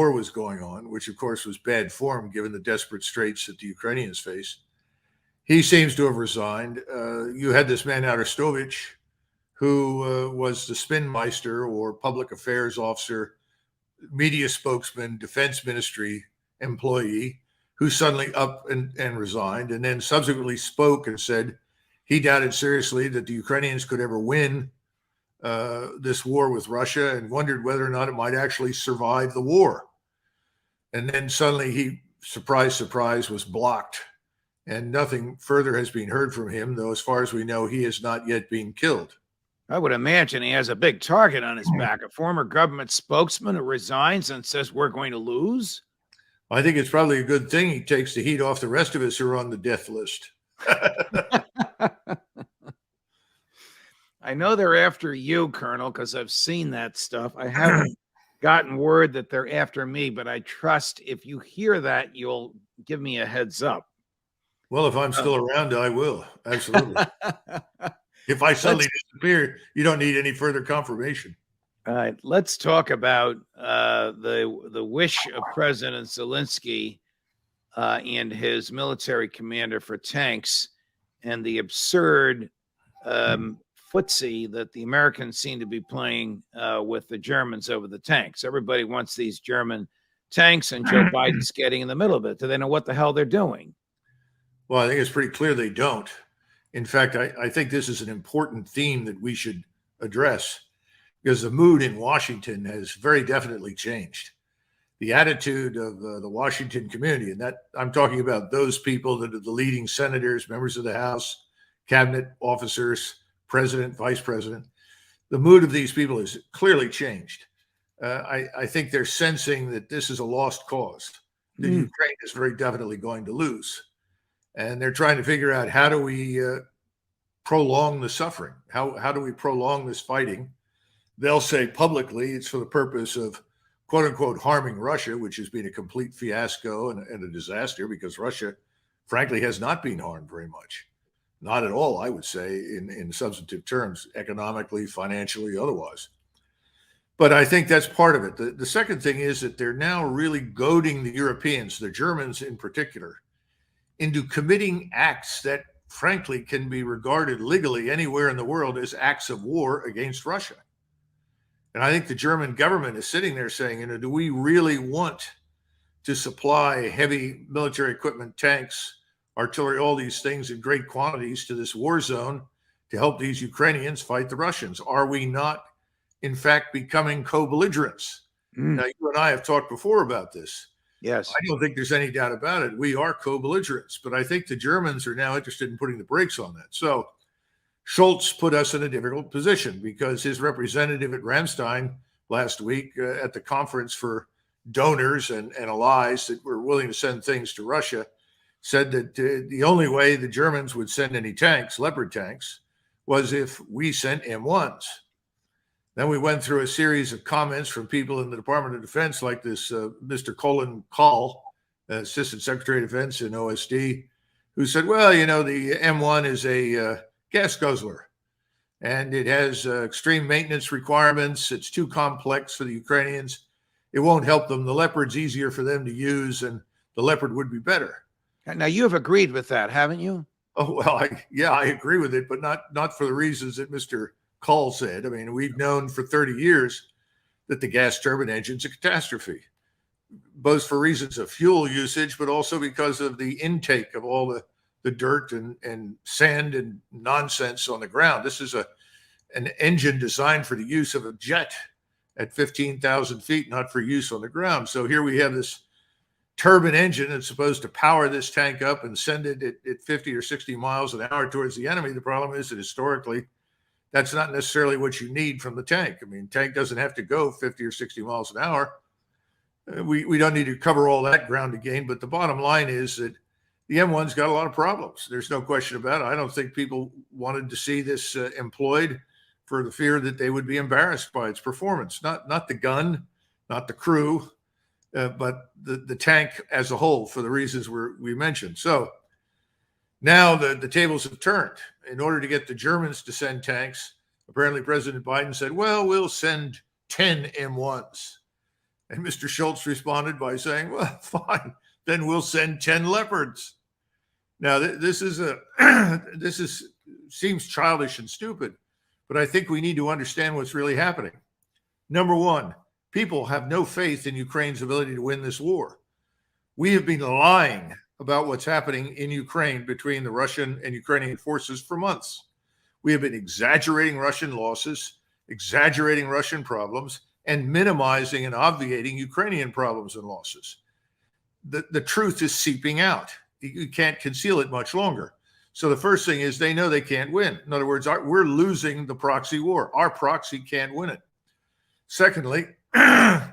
war was going on, which of course was bad form given the desperate straits that the Ukrainians face. He seems to have resigned. You had this man Arestovich, who was the spinmeister or public affairs officer, media spokesman, defense ministry employee, who suddenly up and resigned, and then subsequently spoke and said he doubted seriously that the Ukrainians could ever win this war with Russia and wondered whether or not it might actually survive the war. And then suddenly he, surprise, surprise, was blocked, and nothing further has been heard from him, though as far as we know, he has not yet been killed. I would imagine he has a big target on his back, a former government spokesman who resigns and says we're going to lose. I think it's probably a good thing he takes the heat off the rest of us who are on the death list. I know they're after you, Colonel, because I've seen that stuff. I haven't gotten word that they're after me, but I trust if you hear that, you'll give me a heads up. Well, if I'm still around, I will. Absolutely. If I suddenly disappear, you don't need any further confirmation. All right, let's talk about the wish of President Zelensky and his military commander for tanks and the absurd footsie that the Americans seem to be playing with the Germans over the tanks. Everybody wants these German tanks, and Joe Biden's getting in the middle of it. Do they know what the hell they're doing? Well, I think it's pretty clear they don't. In fact, I think this is an important theme that we should address, because the mood in Washington has very definitely changed. The attitude of the Washington community, and that I'm talking about those people that are the leading senators, members of the House, cabinet officers, president, vice president, the mood of these people has clearly changed. I think they're sensing that this is a lost cause, that Ukraine is very definitely going to lose. And they're trying to figure out, how do we prolong the suffering? How do we prolong this fighting? They'll say publicly it's for the purpose of, quote unquote, harming Russia, which has been a complete fiasco and a disaster, because Russia, frankly, has not been harmed very much. Not at all, I would say, in substantive terms, economically, financially, otherwise. But I think that's part of it. The second thing is that they're now really goading the Europeans, the Germans in particular, into committing acts that, frankly, can be regarded legally anywhere in the world as acts of war against Russia. And I think the German government is sitting there saying, do we really want to supply heavy military equipment, tanks, artillery, all these things in great quantities to this war zone to help these Ukrainians fight the Russians? Are we not, in fact, becoming co-belligerents? Now, you and I have talked before about this. Yes. I don't think there's any doubt about it. We are co-belligerents, but I think the Germans are now interested in putting the brakes on that. So Scholz put us in a difficult position, because his representative at Ramstein last week at the conference for donors and allies that were willing to send things to Russia said that the only way the Germans would send any tanks, Leopard tanks, was if we sent M1s. Then we went through a series of comments from people in the Department of Defense, like this Mr. Colin Kahl, Assistant Secretary of Defense in OSD, who said, well, the M1 is a gas guzzler, and it has extreme maintenance requirements. It's too complex for the Ukrainians. It won't help them. The Leopard's easier for them to use, and the Leopard would be better. Now, you have agreed with that, haven't you? Oh, well, I agree with it, but not for the reasons that Mr. Kahl said. I mean, we've known for 30 years that the gas turbine engine's a catastrophe, both for reasons of fuel usage, but also because of the intake of all the dirt and sand and nonsense on the ground. This is an engine designed for the use of a jet at 15,000 feet, not for use on the ground. So here we have this turbine engine that's supposed to power this tank up and send it at 50 or 60 miles an hour towards the enemy. The problem is that historically, that's not necessarily what you need from the tank. I mean, tank doesn't have to go 50 or 60 miles an hour. We don't need to cover all that ground again. But the bottom line is that the M1's got a lot of problems. There's no question about it. I don't think people wanted to see this employed for the fear that they would be embarrassed by its performance. Not the gun, not the crew, but the tank as a whole, for the reasons we mentioned. So now the tables have turned. In order to get the Germans to send tanks, apparently President Biden said, well, we'll send 10 M1s. And Mr. Schultz responded by saying, well, fine, then we'll send 10 Leopards. Now, this seems childish and stupid, but I think we need to understand what's really happening. Number one, people have no faith in Ukraine's ability to win this war. We have been lying about what's happening in Ukraine between the Russian and Ukrainian forces for months. We have been exaggerating Russian losses, exaggerating Russian problems, and minimizing and obviating Ukrainian problems and losses. The truth is seeping out. You can't conceal it much longer. So the first thing is they know they can't win. In other words, we're losing the proxy war. Our proxy can't win it. Secondly, the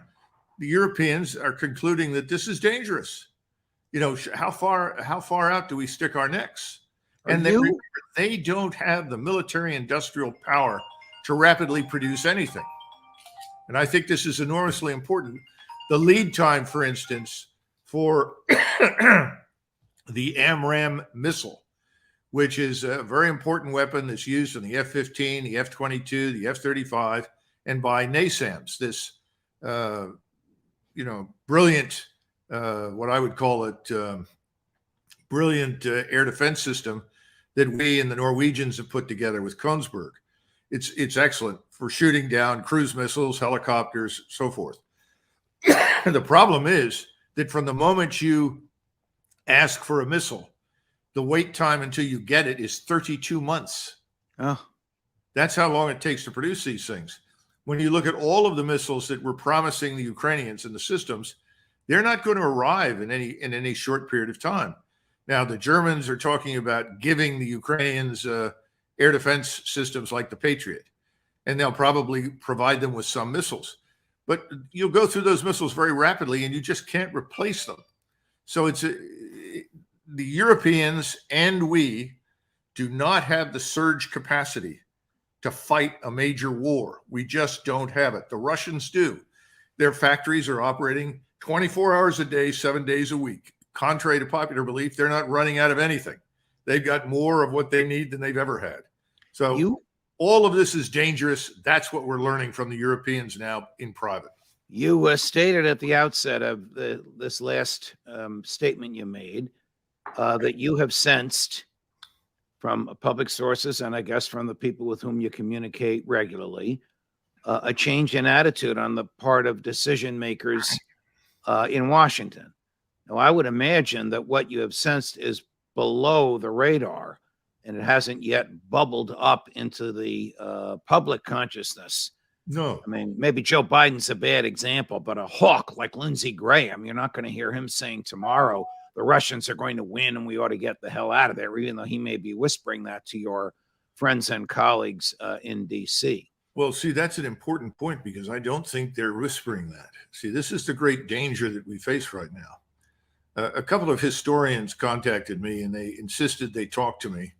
Europeans are concluding that this is dangerous. You know, how far out do we stick our necks? And they don't have the military industrial power to rapidly produce anything. And I think this is enormously important. The lead time, for instance, for the AMRAAM missile, which is a very important weapon that's used in the F-15, the F-22, the F-35, and by NASAMS, this, brilliant, what I would call it, brilliant air defense system that we and the Norwegians have put together with Kongsberg. It's excellent for shooting down cruise missiles, helicopters, so forth. The problem is that from the moment you ask for a missile, the wait time until you get it is 32 months. Oh. That's how long it takes to produce these things. When you look at all of the missiles that we're promising the Ukrainians and the systems, they're not going to arrive in any short period of time. Now, the Germans are talking about giving the Ukrainians air defense systems like the Patriot, and they'll probably provide them with some missiles. But you'll go through those missiles very rapidly, and you just can't replace them. So the Europeans and we do not have the surge capacity to fight a major war. We just don't have it. The Russians do. Their factories are operating 24 hours a day, 7 days a week. Contrary to popular belief, they're not running out of anything. They've got more of what they need than they've ever had. So all of this is dangerous. That's what we're learning from the Europeans now in private. You stated at the outset of this last statement you made that you have sensed from public sources, and I guess from the people with whom you communicate regularly, a change in attitude on the part of decision makers in Washington. Now, I would imagine that what you have sensed is below the radar, and it hasn't yet bubbled up into the public consciousness. No. I mean, maybe Joe Biden's a bad example, but a hawk like Lindsey Graham, you're not going to hear him saying tomorrow the Russians are going to win and we ought to get the hell out of there, even though he may be whispering that to your friends and colleagues in D.C. Well, see, that's an important point because I don't think they're whispering that. See, this is the great danger that we face right now. A couple of historians contacted me and they insisted they talk to me.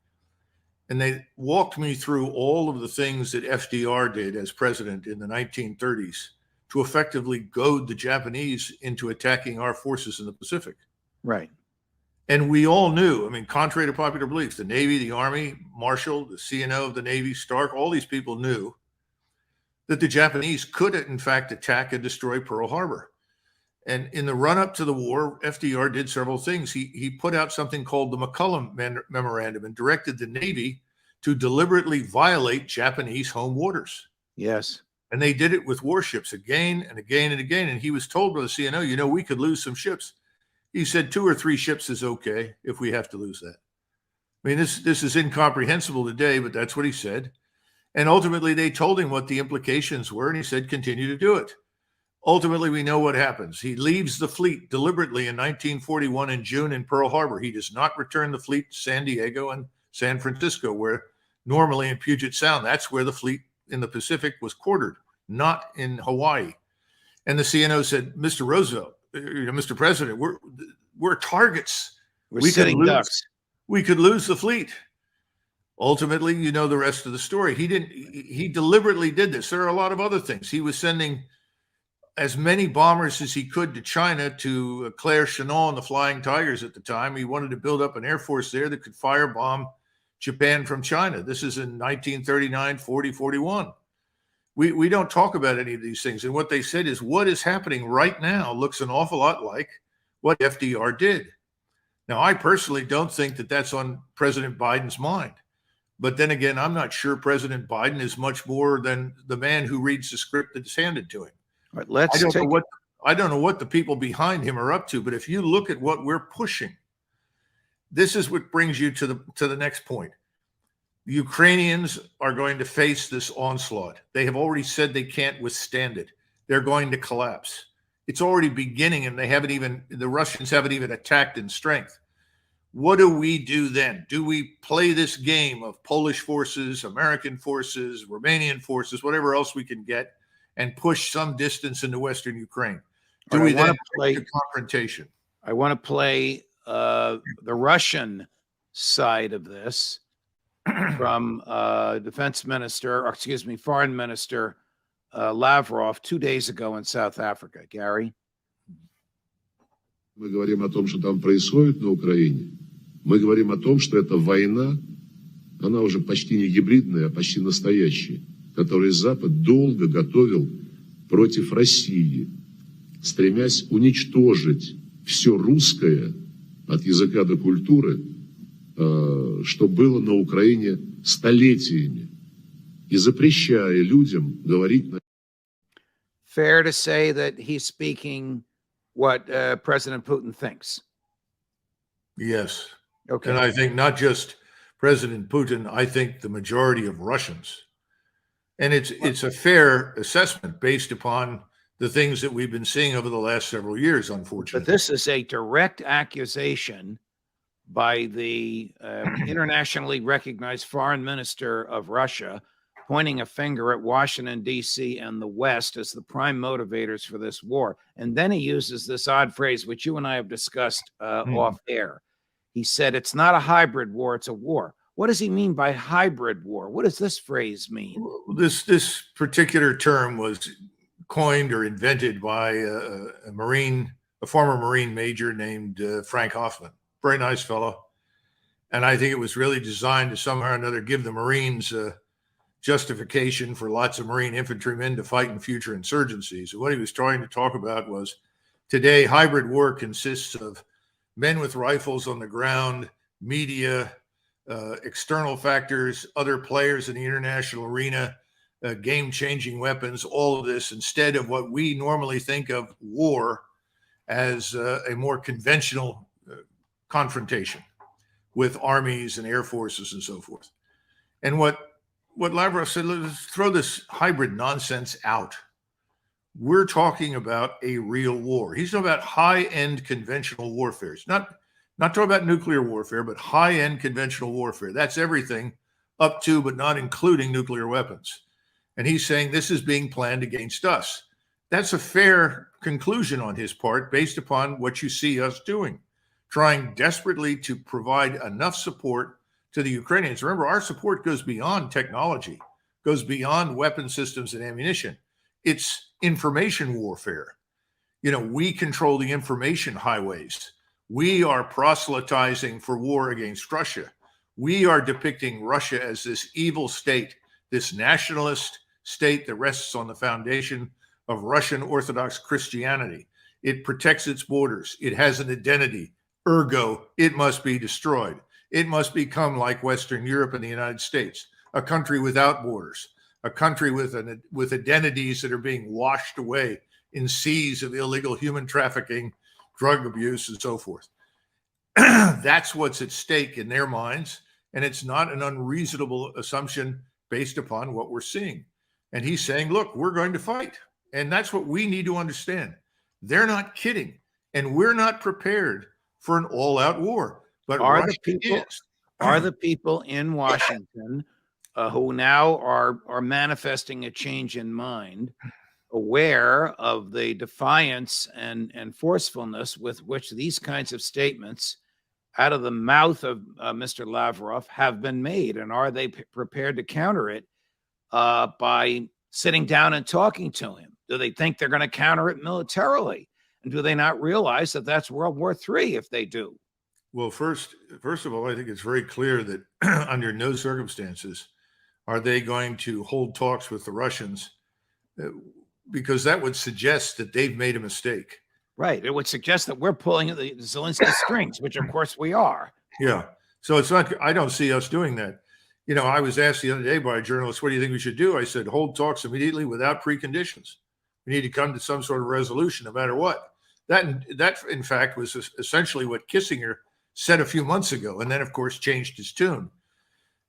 And they walked me through all of the things that FDR did as president in the 1930s to effectively goad the Japanese into attacking our forces in the Pacific. Right. And we all knew, I mean, contrary to popular belief, the Navy, the Army, Marshall, the CNO of the Navy, Stark, all these people knew that the Japanese could, in fact, attack and destroy Pearl Harbor. And in the run-up to the war, FDR did several things. He put out something called the McCullum Memorandum and directed the Navy to deliberately violate Japanese home waters. Yes. And they did it with warships again and again and again. And he was told by the CNO, we could lose some ships. He said 2 or 3 ships is okay if we have to lose that. I mean, this is incomprehensible today, but that's what he said. And ultimately, they told him what the implications were, and he said, continue to do it. Ultimately, we know what happens. He leaves the fleet deliberately in 1941 in June in Pearl Harbor. He does not return the fleet to San Diego and San Francisco, where normally in Puget Sound, that's where the fleet in the Pacific was quartered, not in Hawaii. And the CNO said, Mr. Roosevelt, Mr. President, we're targets. We're sitting ducks. We could lose the fleet. Ultimately, you know the rest of the story. He deliberately did this. There are a lot of other things. He was sending as many bombers as he could to China, to Claire Chennault and the Flying Tigers at the time. He wanted to build up an air force there that could firebomb Japan from China. This is in 1939, 40, 41. We don't talk about any of these things. And what they said is what is happening right now looks an awful lot like what FDR did. Now, I personally don't think that that's on President Biden's mind. But then again, I'm not sure President Biden is much more than the man who reads the script that's handed to him. All right, I don't know what the people behind him are up to, but if you look at what we're pushing, this is what brings you to the next point. The Ukrainians are going to face this onslaught. They have already said they can't withstand it. They're going to collapse. It's already beginning, and the Russians haven't even attacked in strength. What do we do then? Do we play this game of Polish forces, American forces, Romanian forces, whatever else we can get, and push some distance into Western Ukraine? Do we then play the confrontation? I want to play the Russian side of this from Foreign Minister Lavrov 2 days ago in South Africa. Gary? Мы говорим о том, что там происходит на Украине. Мы говорим о том, что эта война, она уже почти не гибридная, а почти настоящая, которую Запад долго готовил против России, стремясь уничтожить все русское от языка до культуры, что было на Украине столетиями, и запрещая людям говорить на... Fair to say that he's speaking what President Putin thinks. Yes. Okay. And I think not just President Putin, I think the majority of Russians. And it's a fair assessment based upon the things that we've been seeing over the last several years, unfortunately. But this is a direct accusation by the internationally recognized foreign minister of Russia, pointing a finger at Washington, D.C. and the West as the prime motivators for this war. And then he uses this odd phrase, which you and I have discussed off air. He said, it's not a hybrid war, it's a war. What does he mean by hybrid war? What does this phrase mean? This particular term was coined or invented by a former Marine major named Frank Hoffman. Very nice fellow. And I think it was really designed to somehow or another give the Marines justification for lots of Marine infantrymen to fight in future insurgencies. And what he was trying to talk about was today, hybrid war consists of men with rifles on the ground, media, external factors, other players in the international arena, game-changing weapons, all of this, instead of what we normally think of war as a more conventional confrontation with armies and air forces and so forth. And what Lavrov said, let's throw this hybrid nonsense out. We're talking about a real war. He's talking about high-end conventional warfare. It's not talking about nuclear warfare, but high-end conventional warfare. That's everything up to, but not including nuclear weapons. And he's saying this is being planned against us. That's a fair conclusion on his part based upon what you see us doing, trying desperately to provide enough support to the Ukrainians. Remember, our support goes beyond technology, goes beyond weapon systems and ammunition. It's information warfare. You know, we control the information highways. We are proselytizing for war against Russia. We are depicting Russia as this evil state, this nationalist state that rests on the foundation of Russian Orthodox Christianity. It protects its borders. It has an identity. Ergo, it must be destroyed. It must become like Western Europe and the United States, a country without borders, a country with identities that are being washed away in seas of illegal human trafficking, drug abuse, and so forth. That's what's at stake in their minds, and it's not an unreasonable assumption based upon what we're seeing. And he's saying, look, we're going to fight. And that's what we need to understand. They're not kidding, and we're not prepared for an all-out war. But Are the people in Washington who now are manifesting a change in mind aware of the defiance and forcefulness with which these kinds of statements out of the mouth of Mr. Lavrov have been made? And are they prepared to counter it by sitting down and talking to him? Do they think they're going to counter it militarily? And do they not realize that that's World War III if they do? Well, first of all, I think it's very clear that under no circumstances are they going to hold talks with the Russians uh, because that would suggest that they've made a mistake. Right. It would suggest that we're pulling the Zelensky strings, which of course we are. Yeah. So it's not, I don't see us doing that. You know, I was asked the other day by a journalist, what do you think we should do? I said, hold talks immediately without preconditions. We need to come to some sort of resolution no matter what. That, in fact, was essentially what Kissinger said a few months ago, and then, of course, changed his tune.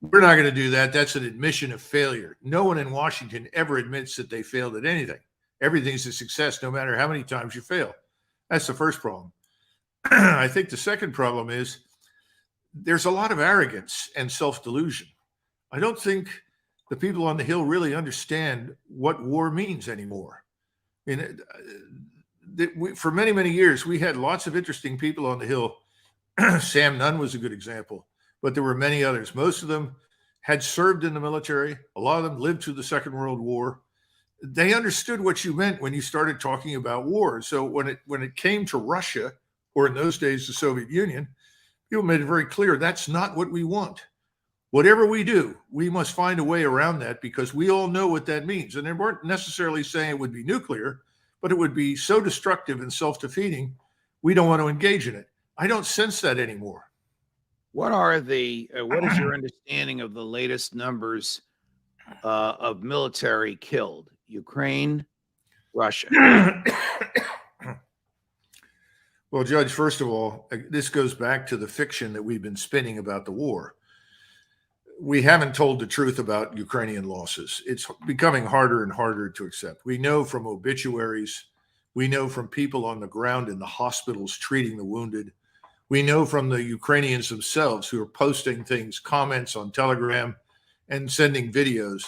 We're not going to do that. That's an admission of failure. No one in Washington ever admits that they failed at anything. Everything's a success no matter how many times you fail. That's the first problem. I think the second problem is there's a lot of arrogance and self-delusion. I don't think the people on the Hill really understand what war means anymore. I mean, for many, many years, we had lots of interesting people on the Hill. Sam Nunn was a good example, but there were many others. Most of them had served in the military. A lot of them lived through the Second World War. They understood what you meant when you started talking about war. So when it came to Russia, or in those days, the Soviet Union, people made it very clear that's not what we want. Whatever we do, we must find a way around that because we all know what that means. And they weren't necessarily saying it would be nuclear, but it would be so destructive and self-defeating, we don't want to engage in it. I don't sense that anymore. What is your understanding of the latest numbers of military killed? Ukraine, Russia. Well, Judge, first of all, this goes back to the fiction that we've been spinning about the war. We haven't told the truth about Ukrainian losses. It's becoming harder and harder to accept. We know from obituaries, we know from people on the ground in the hospitals treating the wounded. We know from the Ukrainians themselves who are posting things, comments on Telegram and sending videos.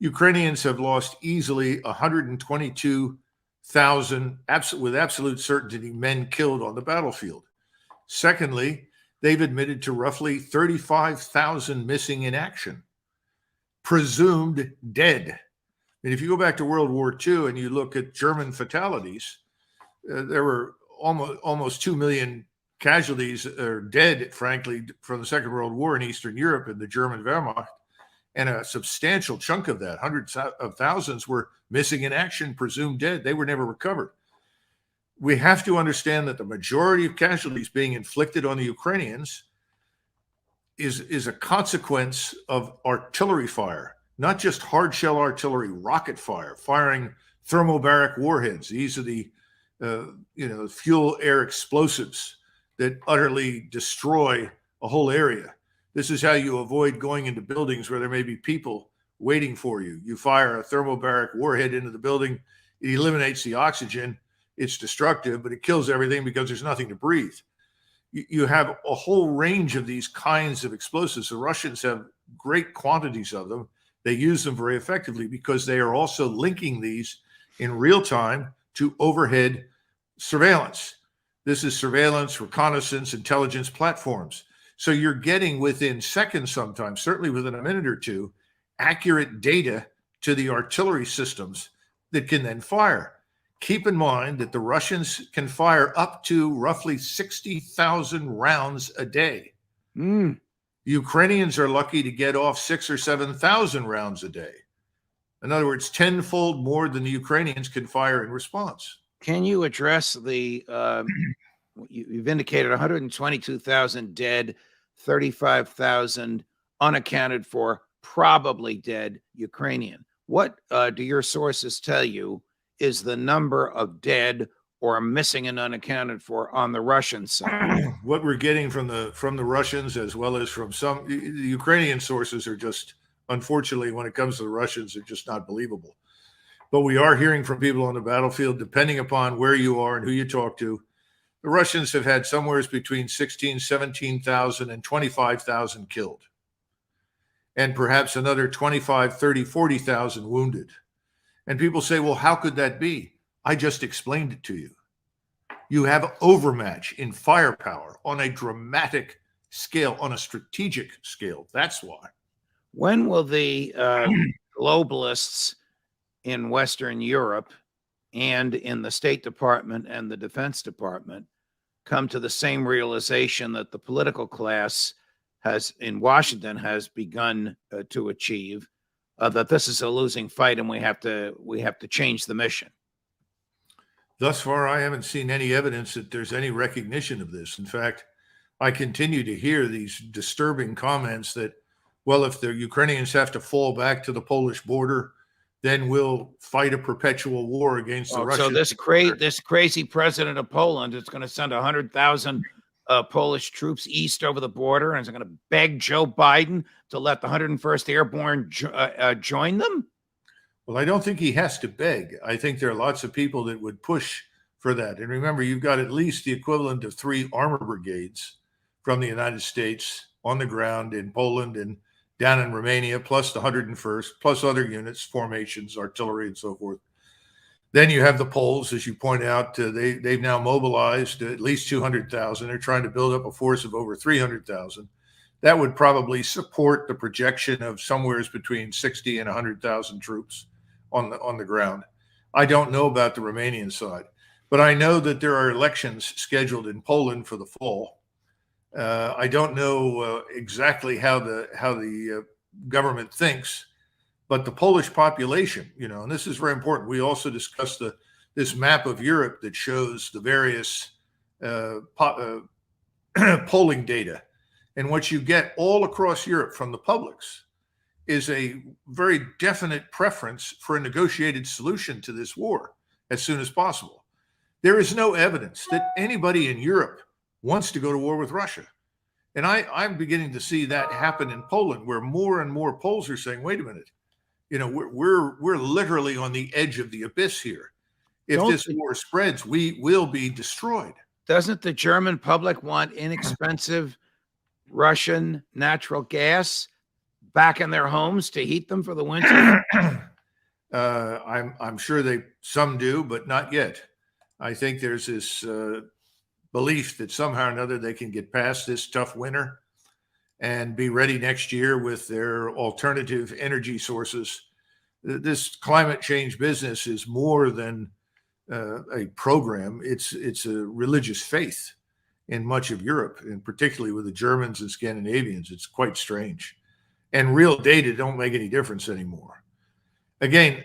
Ukrainians have lost easily 122,000, with absolute certainty, men killed on the battlefield. Secondly, they've admitted to roughly 35,000 missing in action, presumed dead. And if you go back to World War II and you look at German fatalities, there were almost 2 million casualties or dead, frankly, from the Second World War in Eastern Europe and the German Wehrmacht. And a substantial chunk of that, hundreds of thousands, were missing in action, presumed dead. They were never recovered. We have to understand that the majority of casualties being inflicted on the Ukrainians is a consequence of artillery fire, not just hard shell artillery, rocket fire, firing thermobaric warheads. These are the fuel air explosives that utterly destroy a whole area. This is how you avoid going into buildings where there may be people waiting for you. You fire a thermobaric warhead into the building, it eliminates the oxygen. It's destructive, but it kills everything because there's nothing to breathe. You have a whole range of these kinds of explosives. The Russians have great quantities of them. They use them very effectively because they are also linking these in real time to overhead surveillance. This is surveillance, reconnaissance, intelligence platforms. So you're getting within seconds sometimes, certainly within a minute or two, accurate data to the artillery systems that can then fire. Keep in mind that the Russians can fire up to roughly 60,000 rounds a day. The Ukrainians are lucky to get off 6,000 or 7,000 rounds a day. In other words, tenfold more than the Ukrainians can fire in response. Can you address you've indicated 122,000 dead, 35,000 unaccounted for, probably dead Ukrainian. What do your sources tell you is the number of dead or missing and unaccounted for on the Russian side? What we're getting from the Russians, as well as from some, the Ukrainian sources are just, unfortunately, when it comes to the Russians, they're just not believable. But we are hearing from people on the battlefield, depending upon where you are and who you talk to, the Russians have had somewhere between 16,000, 17,000 and 25,000 killed, and perhaps another 25, 30, 40,000 wounded. And people say, well, how could that be? I just explained it to you. You have overmatch in firepower on a dramatic scale, on a strategic scale. That's why. When will the globalists in Western Europe and in the State Department and the Defense Department come to the same realization that the political class in Washington has begun to achieve, that this is a losing fight and we have to change the mission. Thus far, I haven't seen any evidence that there's any recognition of this. In fact, I continue to hear these disturbing comments that, well, if the Ukrainians have to fall back to the Polish border, then we'll fight a perpetual war against the Russians. So this crazy president of Poland is going to send 100,000 Polish troops east over the border, and is going to beg Joe Biden to let the 101st Airborne join them? Well, I don't think he has to beg. I think there are lots of people that would push for that. And remember, you've got at least the equivalent of 3 armor brigades from the United States on the ground in Poland and down in Romania, plus the 101st, plus other units, formations, artillery, and so forth. Then you have the Poles, as you point out. They've now mobilized at least 200,000. They're trying to build up a force of over 300,000. That would probably support the projection of somewhere between 60 and 100,000 troops on the ground. I don't know about the Romanian side, but I know that there are elections scheduled in Poland for the fall. I don't know exactly how the government thinks, but the Polish population, and this is very important. We also discussed this map of Europe that shows the various polling data, and what you get all across Europe from the publics is a very definite preference for a negotiated solution to this war as soon as possible. There is no evidence that anybody in Europe wants to go to war with Russia. And I'm beginning to see that happen in Poland, where more and more Poles are saying, wait a minute, we're literally on the edge of the abyss here. If this war spreads, we will be destroyed. Doesn't the German public want inexpensive Russian natural gas back in their homes to heat them for the winter? I'm sure some do, but not yet. I think there's this belief that somehow or another they can get past this tough winter and be ready next year with their alternative energy sources. This climate change business is more than a program. It's a religious faith in much of Europe, and particularly with the Germans and Scandinavians. It's quite strange. And real data don't make any difference anymore. Again,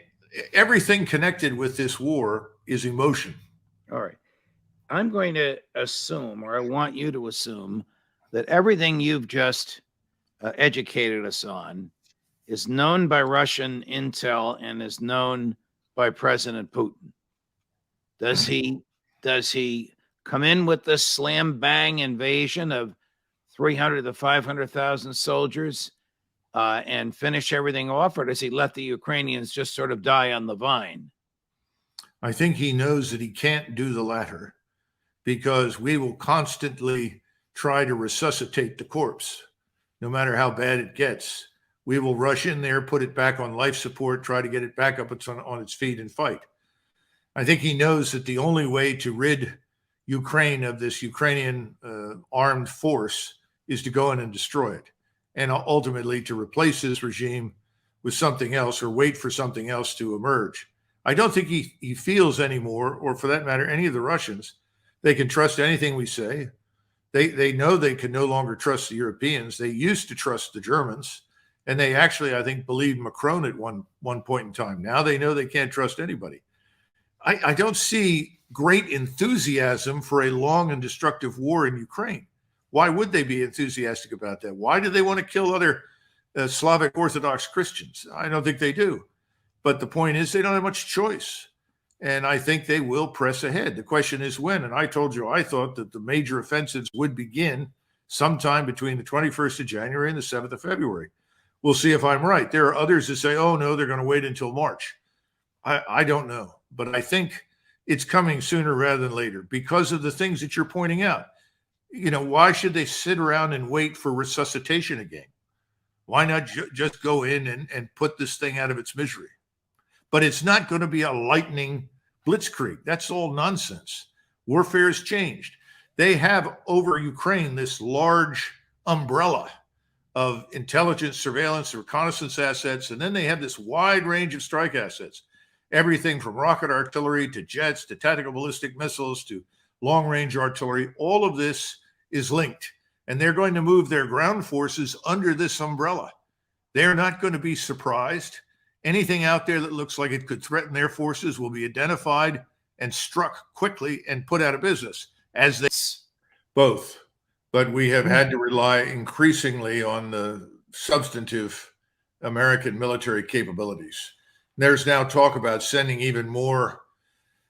everything connected with this war is emotion. All right. I'm going to assume, or I want you to assume, that everything you've just educated us on is known by Russian intel and is known by President Putin. Does he come in with this slam bang invasion of 300 to 500,000 soldiers and finish everything off, or does he let the Ukrainians just sort of die on the vine? I think he knows that he can't do the latter, because we will constantly try to resuscitate the corpse, no matter how bad it gets. We will rush in there, put it back on life support, try to get it back up on its feet and fight. I think he knows that the only way to rid Ukraine of this Ukrainian armed force is to go in and destroy it, and ultimately to replace his regime with something else, or wait for something else to emerge. I don't think he feels anymore, or for that matter, any of the Russians, they can trust anything we say. They know they can no longer trust the Europeans. They used to trust the Germans, and they actually, I think, believed Macron at one point in time. Now they know they can't trust anybody. I don't see great enthusiasm for a long and destructive war in Ukraine. Why would they be enthusiastic about that? Why do they want to kill other Slavic Orthodox Christians? I don't think they do. But the point is, they don't have much choice. And I think they will press ahead. The question is when. And I told you, I thought that the major offensives would begin sometime between the 21st of January and the 7th of February. We'll see if I'm right. There are others that say, oh, no, they're going to wait until March. I don't know. But I think it's coming sooner rather than later because of the things that you're pointing out. Why should they sit around and wait for resuscitation again? Why not just go in and put this thing out of its misery? But it's not going to be a lightning blitzkrieg. That's all nonsense. Warfare has changed. They have over Ukraine this large umbrella of intelligence, surveillance, reconnaissance assets, and then they have this wide range of strike assets. Everything from rocket artillery to jets to tactical ballistic missiles to long-range artillery. All of this is linked, and they're going to move their ground forces under this umbrella. They're not going to be surprised. Anything out there that looks like it could threaten their forces will be identified and struck quickly and put out of business, as they both. But we have had to rely increasingly on the substantive American military capabilities. There's now talk about sending even more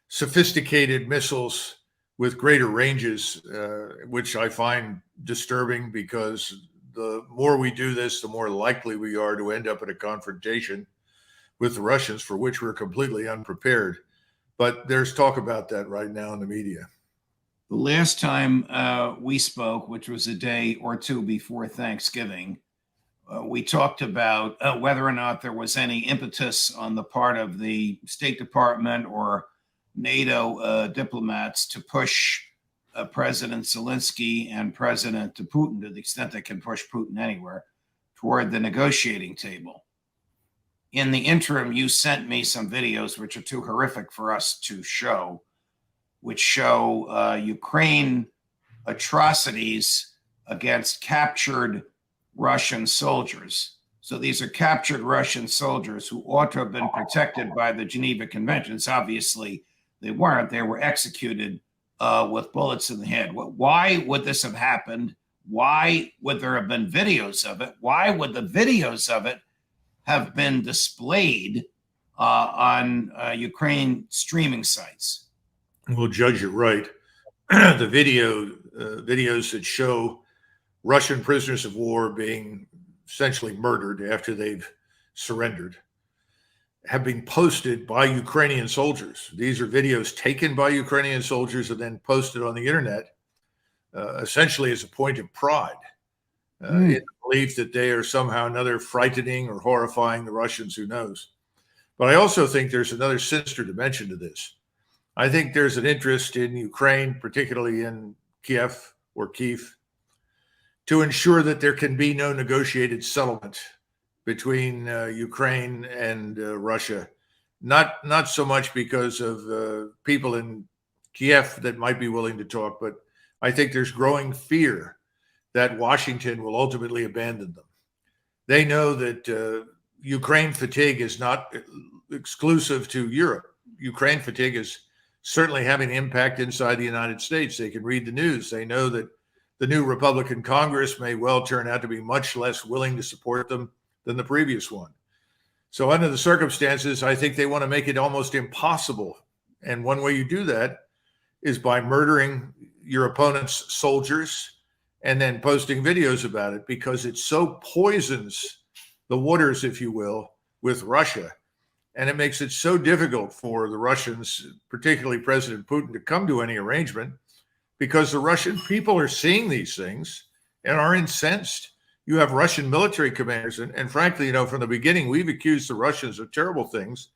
sophisticated missiles with greater ranges, which I find disturbing, because the more we do this, the more likely we are to end up in a confrontation with the Russians, for which we're completely unprepared. But there's talk about that right now in the media. The last time we spoke, which was a day or two before Thanksgiving, we talked about whether or not there was any impetus on the part of the State Department or NATO diplomats to push President Zelensky and President Putin, to the extent they can push Putin anywhere, toward the negotiating table. In the interim, you sent me some videos, which are too horrific for us to show, which show Ukraine atrocities against captured Russian soldiers. So these are captured Russian soldiers who ought to have been protected by the Geneva Conventions. Obviously, they weren't. They were executed with bullets in the head. Why would this have happened? Why would there have been videos of it? Why would the videos of it have been displayed on Ukraine streaming sites? Well, Judge, you're right. The videos that show Russian prisoners of war being essentially murdered after they've surrendered have been posted by Ukrainian soldiers. These are videos taken by Ukrainian soldiers and then posted on the internet, essentially as a point of pride, in the belief that they are somehow another frightening or horrifying the Russians, who knows. But I also think there's another sinister dimension to this. I think there's an interest in Ukraine, particularly in Kiev, to ensure that there can be no negotiated settlement between Ukraine and Russia. Not so much because of people in Kiev that might be willing to talk, but I think there's growing fear that Washington will ultimately abandon them. They know that Ukraine fatigue is not exclusive to Europe. Ukraine fatigue is certainly having an impact inside the United States. They can read the news. They know that the new Republican Congress may well turn out to be much less willing to support them than the previous one. So under the circumstances, I think they want to make it almost impossible. And one way you do that is by murdering your opponent's soldiers and then posting videos about it, because it so poisons the waters, if you will, with Russia. And it makes it so difficult for the Russians, particularly President Putin, to come to any arrangement, because the Russian people are seeing these things and are incensed. You have Russian military commanders, and frankly, from the beginning, we've accused the Russians of terrible things.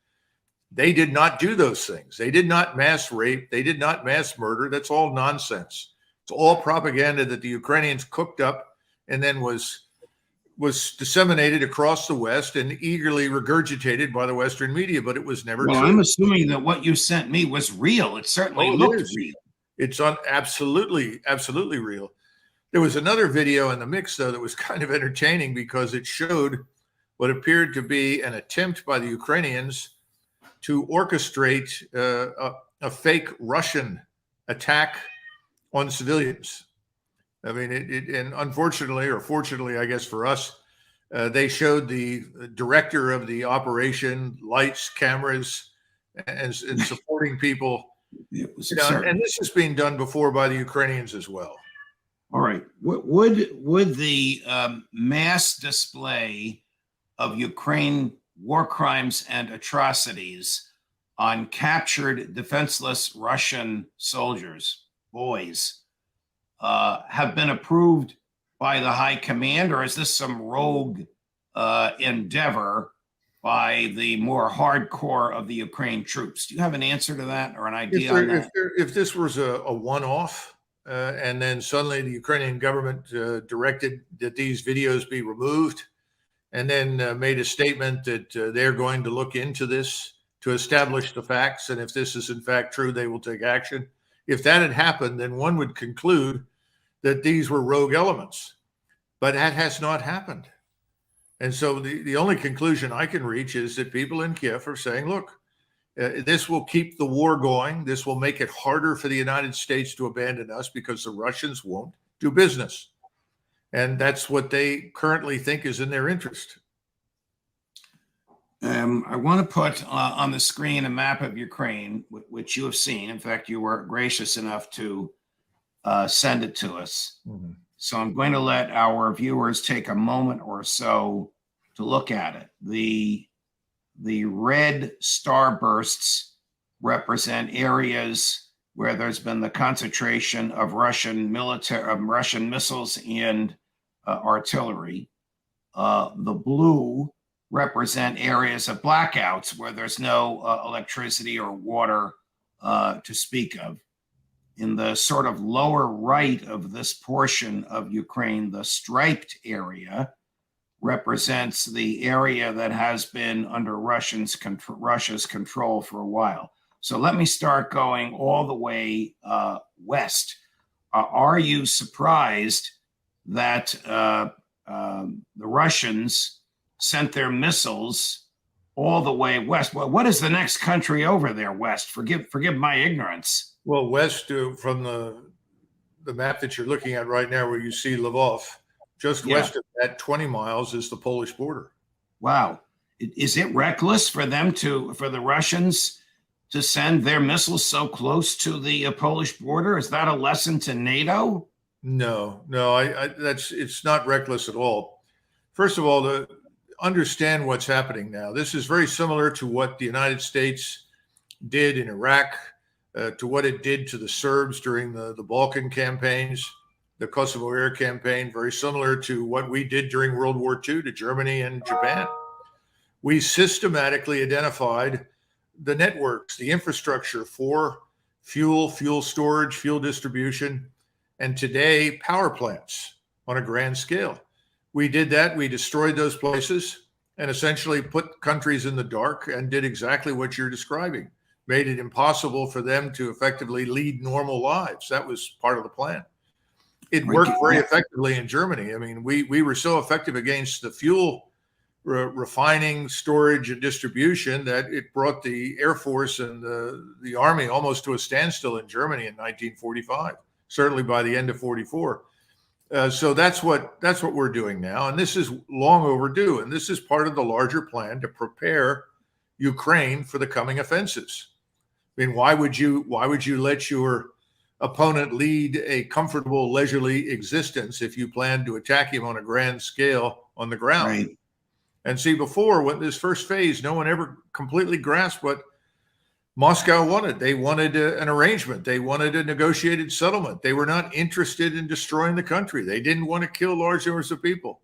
They did not do those things. They did not mass rape. They did not mass murder. That's all nonsense. It's all propaganda that the Ukrainians cooked up and then was disseminated across the West and eagerly regurgitated by the Western media, but it was never true. I'm assuming that what you sent me was real. It certainly looked real. It's absolutely real. There was another video in the mix, though, that was kind of entertaining, because it showed what appeared to be an attempt by the Ukrainians to orchestrate a fake Russian attack on civilians. I mean, and unfortunately, or fortunately, I guess for us, they showed the director of the operation, lights, cameras, and supporting people. And this is being done before by the Ukrainians as well. All right. Would the mass display of Ukraine war crimes and atrocities on captured defenseless Russian soldiers, boys, have been approved by the high command, or is this some rogue endeavor by the more hardcore of the Ukraine troops? Do you have an answer to that, or an idea on that? If this was a one-off, and then suddenly the Ukrainian government directed that these videos be removed, and then made a statement that they're going to look into this to establish the facts, and if this is in fact true, they will take action. If that had happened, then one would conclude that these were rogue elements. But that has not happened. And so the only conclusion I can reach is that people in Kiev are saying, look, this will keep the war going. This will make it harder for the United States to abandon us because the Russians won't do business. And that's what they currently think is in their interest. I want to put on the screen a map of Ukraine, which you have seen. In fact, you were gracious enough to send it to us. Mm-hmm. So I'm going to let our viewers take a moment or so to look at it. The red starbursts represent areas where there's been the concentration of Russian missiles and artillery. The blue represent areas of blackouts where there's no electricity or water to speak of. In the sort of lower right of this portion of Ukraine, the striped area represents the area that has been under Russia's control for a while. So let me start going all the way west. Are you surprised that the Russians sent their missiles all the way west? Well, what is the next country over there west? Forgive my ignorance. Well, west from the map that you're looking at right now, where you see Lvov, just west of that 20 miles is the Polish border. Wow. Is it reckless for the Russians to send their missiles so close to the Polish border? Is that a lesson to NATO? No, it's not reckless at all. First of all, to understand what's happening now, this is very similar to what the United States did in Iraq, to what it did to the Serbs during the Balkan campaigns, the Kosovo Air campaign, very similar to what we did during World War II to Germany and Japan. We systematically identified the networks, the infrastructure for fuel storage, fuel distribution, and today power plants on a grand scale. We did that. We destroyed those places and essentially put countries in the dark and did exactly what you're describing, made it impossible for them to effectively lead normal lives. That was part of the plan. It worked very effectively in Germany. I mean, we were so effective against the fuel refining, storage, and distribution that it brought the Air Force and the Army almost to a standstill in Germany in 1945, certainly by the end of 44. So that's what we're doing now. And this is long overdue. And this is part of the larger plan to prepare Ukraine for the coming offensives. I mean, why would you let your opponent lead a comfortable, leisurely existence if you plan to attack him on a grand scale on the ground? Right. And see, before, with this first phase, no one ever completely grasped what Moscow wanted. They wanted an arrangement. They wanted a negotiated settlement. They were not interested in destroying the country. They didn't want to kill large numbers of people.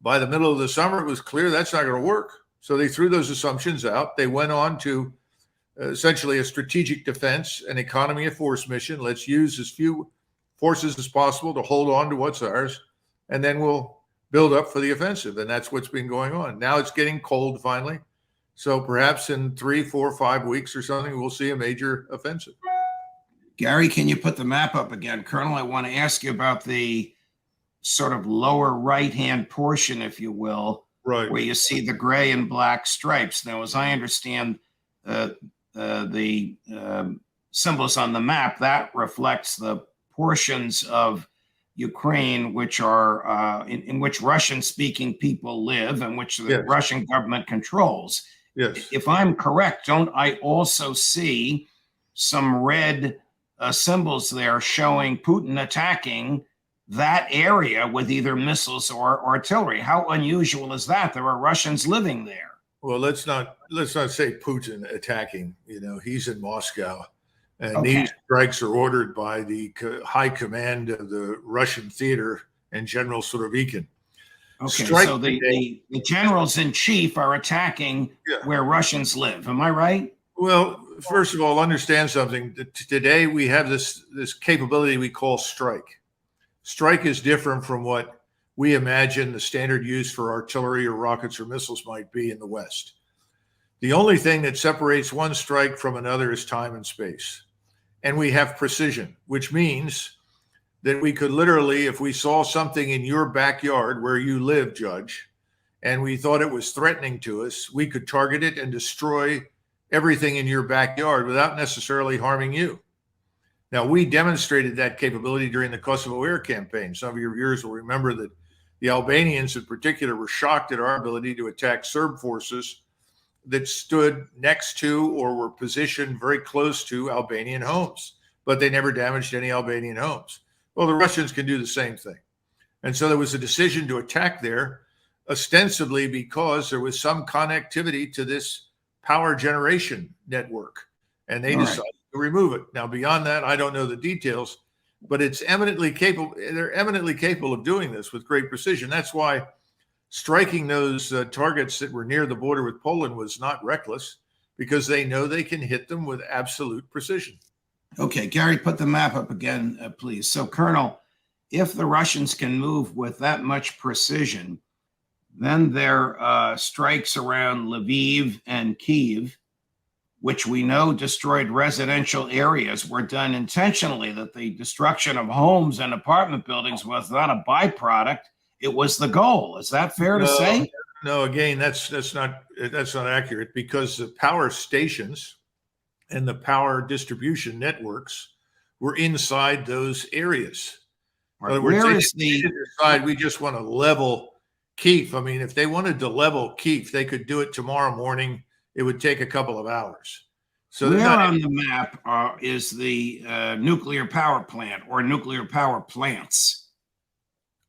By the middle of the summer, it was clear that's not going to work. So they threw those assumptions out. They went on to essentially a strategic defense, an economy of force mission. Let's use as few forces as possible to hold on to what's ours, and then we'll build up for the offensive. And that's what's been going on. Now it's getting cold finally. So perhaps in 3, 4, 5 weeks or something, we'll see a major offensive. Gary, can you put the map up again? Colonel, I want to ask you about the sort of lower right-hand portion, if you will, right, where you see the gray and black stripes. Now, as I understand the symbols on the map, that reflects the portions of Ukraine which are in which Russian-speaking people live and which the Russian government controls. Yes. If I'm correct, don't I also see some red symbols there showing Putin attacking that area with either missiles or artillery? How unusual is that? There are Russians living there. Well, let's not say Putin attacking. You know, he's in Moscow, and these strikes are ordered by the high command of the Russian theater and General Surovikin. Okay, so the generals in chief are attacking where Russians live. Am I right? Well, first of all, understand something. Today we have this capability we call strike. Strike is different from what we imagine the standard use for artillery or rockets or missiles might be in the West. The only thing that separates one strike from another is time and space. And we have precision, which means that we could literally, if we saw something in your backyard where you live, Judge, and we thought it was threatening to us, we could target it and destroy everything in your backyard without necessarily harming you. Now, we demonstrated that capability during the Kosovo air campaign. Some of your viewers will remember that the Albanians in particular were shocked at our ability to attack Serb forces that stood next to or were positioned very close to Albanian homes, but they never damaged any Albanian homes. Well, the Russians can do the same thing. And so there was a decision to attack there, ostensibly because there was some connectivity to this power generation network, and they decided to remove it. Now, beyond that, I don't know the details, but it's eminently capable. They're eminently capable of doing this with great precision. That's why striking those targets that were near the border with Poland was not reckless, because they know they can hit them with absolute precision. Okay, Gary, put the map up again, please. So, Colonel, if the Russians can move with that much precision, then their strikes around Lviv and Kyiv, which we know destroyed residential areas, were done intentionally, that the destruction of homes and apartment buildings was not a byproduct, it was the goal. Is that fair to say? No, again, that's not accurate, because the power stations and the power distribution networks were inside those areas. In other words, they didn't decide we just want to level Kyiv. I mean, if they wanted to level Kyiv, they could do it tomorrow morning. It would take a couple of hours. So where on the map is the nuclear power plant or nuclear power plants?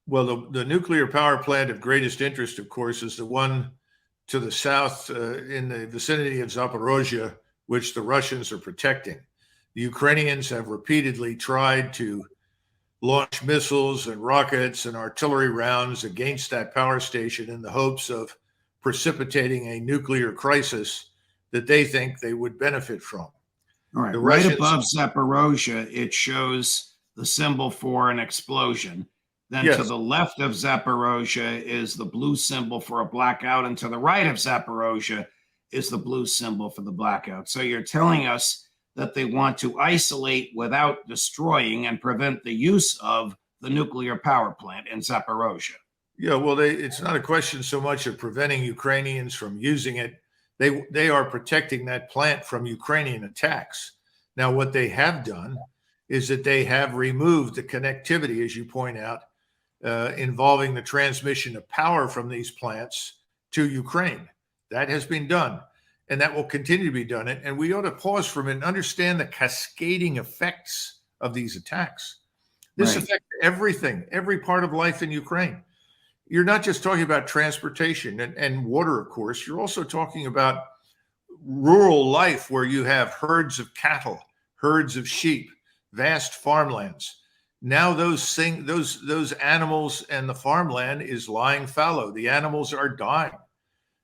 Well, the nuclear power plant of greatest interest, of course, is the one to the south in the vicinity of Zaporozhye, which the Russians are protecting. The Ukrainians have repeatedly tried to launch missiles and rockets and artillery rounds against that power station in the hopes of precipitating a nuclear crisis that they think they would benefit from. All right, right above Zaporozhye, it shows the symbol for an explosion. Then to the left of Zaporozhye is the blue symbol for a blackout, and to the right of Zaporozhye is the blue symbol for the blackout. So you're telling us that they want to isolate without destroying and prevent the use of the nuclear power plant in Zaporozhye. Yeah, well, it's not a question so much of preventing Ukrainians from using it. They are protecting that plant from Ukrainian attacks. Now, what they have done is that they have removed the connectivity, as you point out, involving the transmission of power from these plants to Ukraine. That has been done, and that will continue to be done. And we ought to pause for a minute and understand the cascading effects of these attacks. This affects everything, every part of life in Ukraine. You're not just talking about transportation and water, of course. You're also talking about rural life, where you have herds of cattle, herds of sheep, vast farmlands. Now those animals and the farmland is lying fallow. The animals are dying.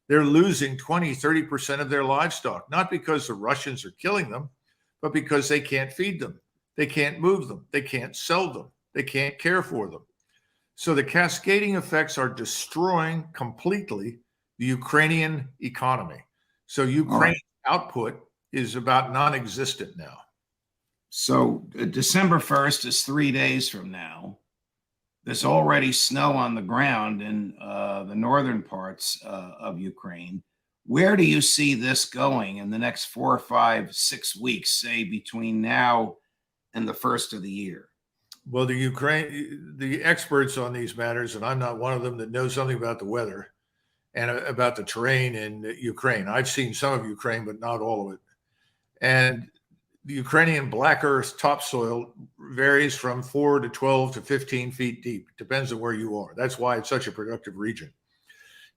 They're losing 20, 30% of their livestock, not because the Russians are killing them, but because they can't feed them. They can't move them. They can't sell them. They can't care for them. So the cascading effects are destroying completely the Ukrainian economy. So Ukraine's output is about non-existent now. So December 1st is 3 days from now. There's already snow on the ground in the northern parts of Ukraine. Where do you see this going in the next 4, 5, 6 weeks, say between now and the first of the year? Well, the experts on these matters, and I'm not one of them, that know something about the weather and about the terrain in Ukraine. I've seen some of Ukraine, but not all of it. And the Ukrainian black earth topsoil varies from 4 to 12 to 15 feet deep. It depends on where you are. That's why it's such a productive region.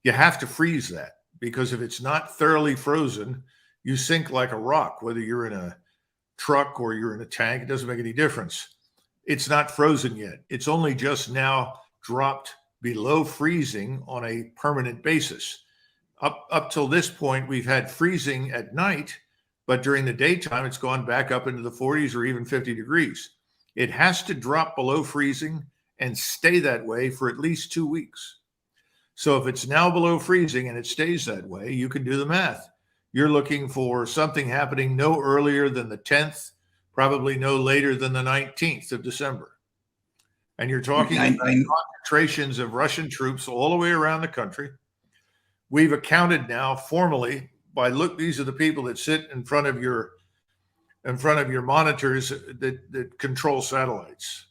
You have to freeze that, because if it's not thoroughly frozen, you sink like a rock, whether you're in a truck or you're in a tank. It doesn't make any difference. It's not frozen yet. It's only just now dropped below freezing on a permanent basis. Up till this point, we've had freezing at night, but during the daytime, it's gone back up into the 40s or even 50 degrees. It has to drop below freezing and stay that way for at least 2 weeks. So if it's now below freezing and it stays that way, you can do the math. You're looking for something happening no earlier than the 10th, probably no later than the 19th of December. And you're talking about concentrations of Russian troops all the way around the country. we've accounted now formally by these are the people that sit in front of your monitors that control satellites.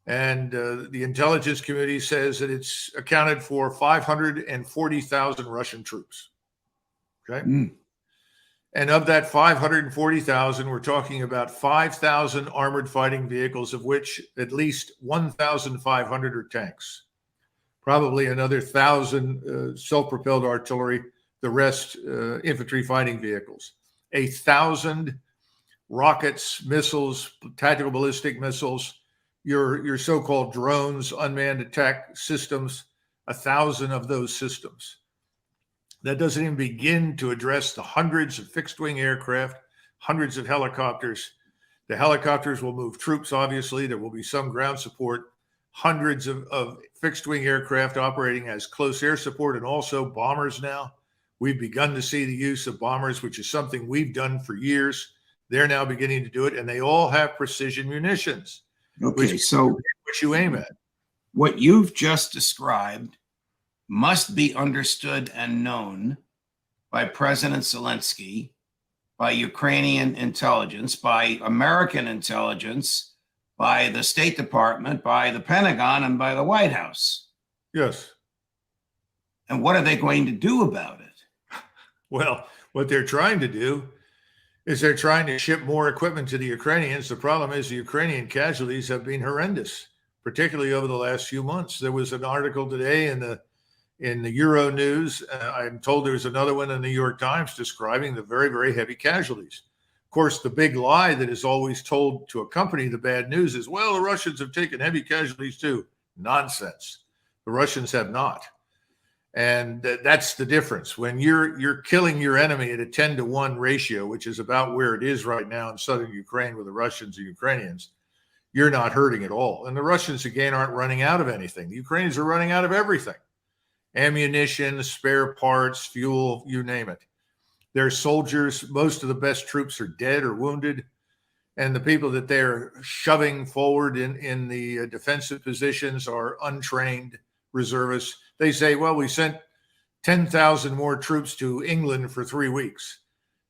And the intelligence community says that it's accounted for 540,000 Russian troops. Okay. And of that 540,000, we're talking about 5,000 armored fighting vehicles, of which at least 1,500 are tanks, probably another 1,000 self-propelled artillery, the rest infantry fighting vehicles, 1,000 rockets, missiles, tactical ballistic missiles, your so-called drones, unmanned attack systems, 1,000 of those systems. That doesn't even begin to address the hundreds of fixed-wing aircraft, hundreds of helicopters. The helicopters will move troops, obviously. There will be some ground support, hundreds of fixed-wing aircraft operating as close air support, and also bombers now. We've begun to see the use of bombers, which is something we've done for years. They're now beginning to do it, and they all have precision munitions. Okay, so which you aim at. What you've just described must be understood and known by President Zelensky, by Ukrainian intelligence, by American intelligence, by the State Department, by the Pentagon, and by the White House. Yes. And what are they going to do about it? Well, what they're trying to do is they're trying to ship more equipment to the Ukrainians. The problem is the Ukrainian casualties have been horrendous, particularly over the last few months. There was an article today in the Euro News. I'm told there's another one in the New York Times describing the very, very heavy casualties. Of course, the big lie that is always told to accompany the bad news is, well, the Russians have taken heavy casualties too. Nonsense. The Russians have not. And that's the difference. When you're killing your enemy at a 10-to-1 ratio, which is about where it is right now in southern Ukraine with the Russians and Ukrainians, you're not hurting at all. And the Russians, again, aren't running out of anything. The Ukrainians are running out of everything. Ammunition, spare parts, fuel, you name it. Their soldiers, most of the best troops are dead or wounded. And the people that they're shoving forward in the defensive positions are untrained reservists. They say, well, we sent 10,000 more troops to England for 3 weeks.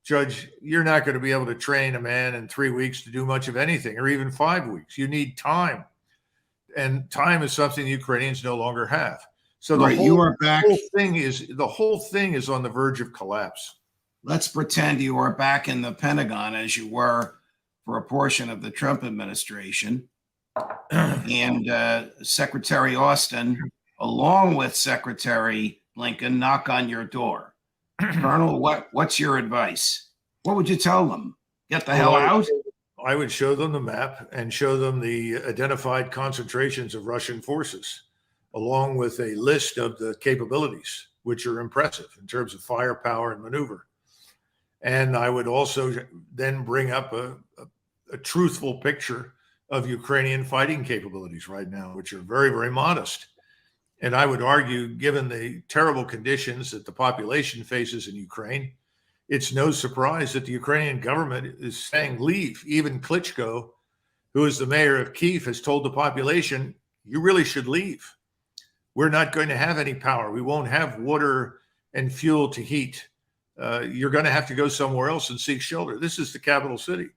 Judge, you're not going to be able to train a man in 3 weeks to do much of anything, or even 5 weeks. You need time. And time is something the Ukrainians no longer have. So the whole thing is on the verge of collapse. Let's pretend you are back in the Pentagon as you were for a portion of the Trump administration. And Secretary Austin, along with Secretary Blinken, knock on your door. Colonel, what's your advice? What would you tell them? Get the hell out? I would show them the map and show them the identified concentrations of Russian forces, along with a list of the capabilities, which are impressive in terms of firepower and maneuver. And I would also then bring up a truthful picture of Ukrainian fighting capabilities right now, which are very, very modest. And I would argue, given the terrible conditions that the population faces in Ukraine, it's no surprise that the Ukrainian government is saying leave. Even Klitschko, who is the mayor of Kyiv, has told the population, you really should leave. We're not going to have any power. We won't have water and fuel to heat. You're going to have to go somewhere else and seek shelter. This is the capital city.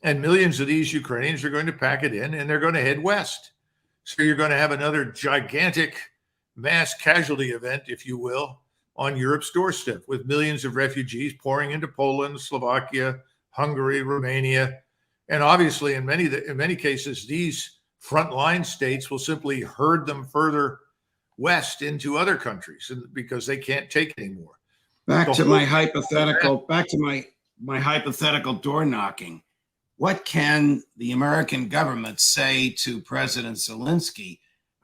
And millions of these Ukrainians are going to pack it in and they're going to head west. So you're going to have another gigantic mass casualty event, if you will, on Europe's doorstep, with millions of refugees pouring into Poland, Slovakia, Hungary, Romania. And obviously, in many cases, these frontline states will simply herd them further west into other countries because they can't take anymore. Back to my hypothetical door knocking. What can the American government say to President Zelensky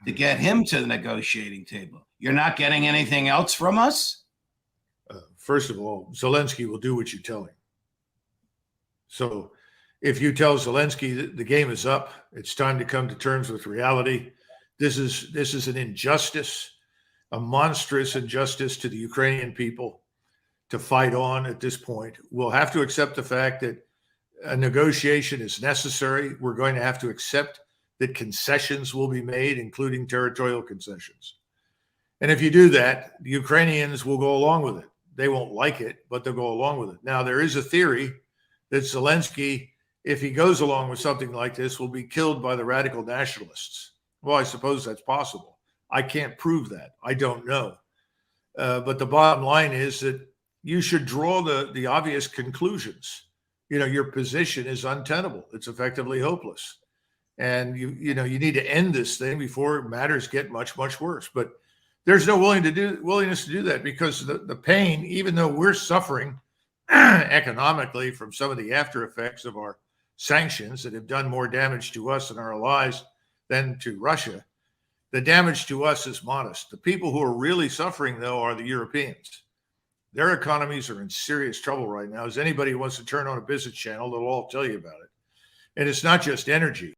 to get him to the negotiating table? You're not getting anything else from us? First of all, Zelensky will do what you tell him. So if you tell Zelensky the game is up, it's time to come to terms with reality. This is an injustice, a monstrous injustice to the Ukrainian people to fight on at this point. We'll have to accept the fact that a negotiation is necessary. We're going to have to accept that concessions will be made, including territorial concessions. And if you do that, the Ukrainians will go along with it. They won't like it, but they'll go along with it. Now, there is a theory that Zelensky, if he goes along with something like this, will be killed by the radical nationalists. Well, I suppose that's possible. I can't prove that. I don't know. But the bottom line is that you should draw the obvious conclusions. Your position is untenable. It's effectively hopeless. And you need to end this thing before matters get much, much worse. But there's no willingness to do that, because the pain, even though we're suffering economically from some of the after effects of our sanctions that have done more damage to us and our allies than to Russia, the damage to us is modest. The people who are really suffering, though, are the Europeans. Their economies are in serious trouble right now. As anybody who wants to turn on a business channel, they'll all tell you about it. And it's not just energy.